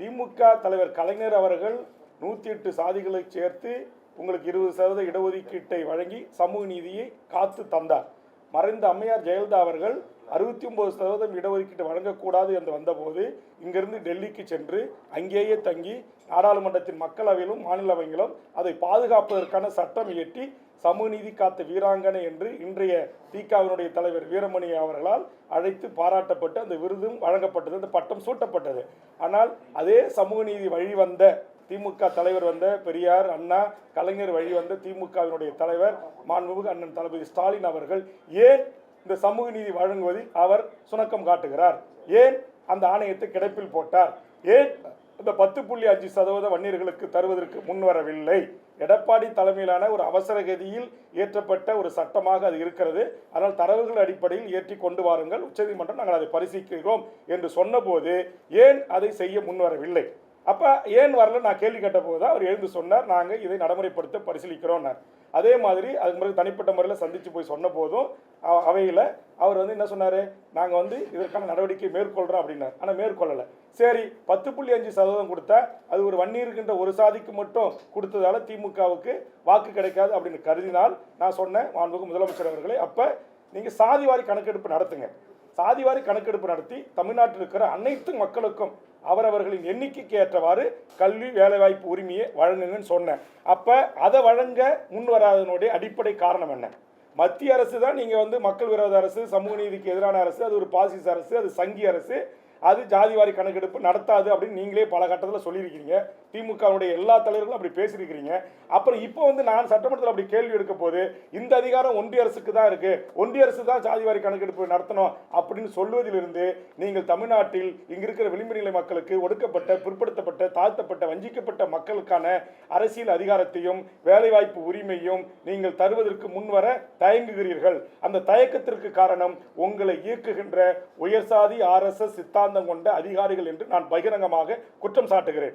திமுக தலைவர் கலைஞர் அவர்கள் 108 சாதிகளை சேர்த்து உங்களுக்கு 20% இடஒதுக்கீட்டை வழங்கி சமூக நீதியை காத்து தந்தார். மறைந்த அம்மையார் ஜெயலலிதா அவர்கள் 69% இடஒதுக்கீட்டு வழங்கக்கூடாது என்று வந்தபோது இங்கிருந்து டெல்லிக்கு சென்று அங்கேயே தங்கி நாடாளுமன்றத்தின் மக்களவையிலும் மாநிலவையிலும் அதை பாதுகாப்பதற்கான சட்டம் இயற்றி சமூக நீதி காத்த வீராங்கனை என்று இன்றைய திகாவினுடைய தலைவர் வீரமணி அவர்களால் அழைத்து பாராட்டப்பட்டு அந்த விருதும் வழங்கப்பட்டது, அந்த பட்டம் சூட்டப்பட்டது. ஆனால் அதே சமூக நீதி வழி வந்த திமுக தலைவர் வந்த பெரியார், அண்ணா, கலைஞர் வழி வந்த திமுகவினுடைய தலைவர் மாண்புமிகு அண்ணன் தளபதி ஸ்டாலின் அவர்கள் ஏன் இந்த சமூக நீதி வழங்குவதில் அவர் சுணக்கம் காட்டுகிறார்? ஏன் அந்த ஆணையத்தை கிடப்பில் போட்டார்? ஏன் இந்த 10.5% வன்னியர்களுக்கு தருவதற்கு முன்வரவில்லை? எடப்பாடி தலைமையிலான ஒரு அவசர கதியில் இயற்றப்பட்ட ஒரு சட்டமாக அது இருக்கிறது. ஆனால் தரவுகள் அடிப்படையில் ஏற்றி கொண்டு வாருங்கள், உச்சநீதிமன்றம் நாங்கள் அதை பரிசீலிக்கிறோம் என்று சொன்னபோது ஏன் அதை செய்ய முன்வரவில்லை? அப்போ ஏன் வரல நான் கேள்வி கேட்ட போது தான் அவர் எழுந்து சொன்னார், நாங்கள் இதை நடைமுறைப்படுத்த பரிசீலிக்கிறோம்னார். அதே மாதிரி அதுக்கு பிறகு தனிப்பட்ட முறையில் சந்தித்து போய் சொன்ன போதும் அவையில் அவர் என்ன சொன்னார், நாங்கள் இதற்கான நடவடிக்கை மேற்கொள்கிறோம் அப்படின்னார். ஆனால் மேற்கொள்ளலை. சரி, 10.5% கொடுத்தா அது ஒரு வன்னியிருக்கின்ற ஒரு சாதிக்கு மட்டும் கொடுத்ததால திமுகவுக்கு வாக்கு கிடைக்காது அப்படின்னு கருதினால் நான் சொன்னேன் மாண்புமிகு முதலமைச்சர் அவர்களே, அப்போ நீங்கள் சாதிவாரி கணக்கெடுப்பு நடத்துங்க. சாதிவாரி கணக்கெடுப்பு நடத்தி தமிழ்நாட்டில் இருக்கிற அனைத்து மக்களுக்கும் அவரவர்களின் எண்ணிக்கைக்கு ஏற்றவாறு கல்வி வேலைவாய்ப்பு உரிமையை வழங்குங்கன்னு சொன்னேன். அப்போ அதை வழங்க முன் வராதனுடைய அடிப்படை காரணம் என்ன? மத்திய அரசு தான் நீங்கள் மக்கள் விரோத அரசு, சமூக நீதிக்கு எதிரான அரசு, அது ஒரு பாசிச அரசு, அது சங்கி அரசு, அது ஜாதிவாரி கணக்கெடுப்பு நடத்தாது அப்படின்னு நீங்களே பல கட்டத்தில் சொல்லியிருக்கிறீங்க. திமுகவுடைய எல்லா தலைவர்களும் அப்படி பேசியிருக்கிறீங்க. அப்புறம் இப்போ நான் சட்டமன்றத்தில் அப்படி கேள்வி எடுக்க போது இந்த அதிகாரம் ஒன்றிய அரசுக்கு தான் இருக்கு, ஒன்றிய அரசு தான் ஜாதிவாரி கணக்கெடுப்பு நடத்தணும் அப்படின்னு சொல்வதிலிருந்து நீங்கள் தமிழ்நாட்டில் இங்க இருக்கிற விளிம்பு நிலை மக்களுக்கு, ஒடுக்கப்பட்ட, பிற்படுத்தப்பட்ட, தாழ்த்தப்பட்ட, வஞ்சிக்கப்பட்ட மக்களுக்கான அரசியல் அதிகாரத்தையும் வேலைவாய்ப்பு உரிமையும் நீங்கள் தருவதற்கு முன்வர தயங்குகிறீர்கள். அந்த தயக்கத்திற்கு காரணம் உங்களை இயக்குகின்ற உயர்சாதி RSS சித்தாந்தம் கொண்ட அதிகாரிகள் என்று நான் பகிரங்கமாக குற்றம் சாட்டுகிறேன்.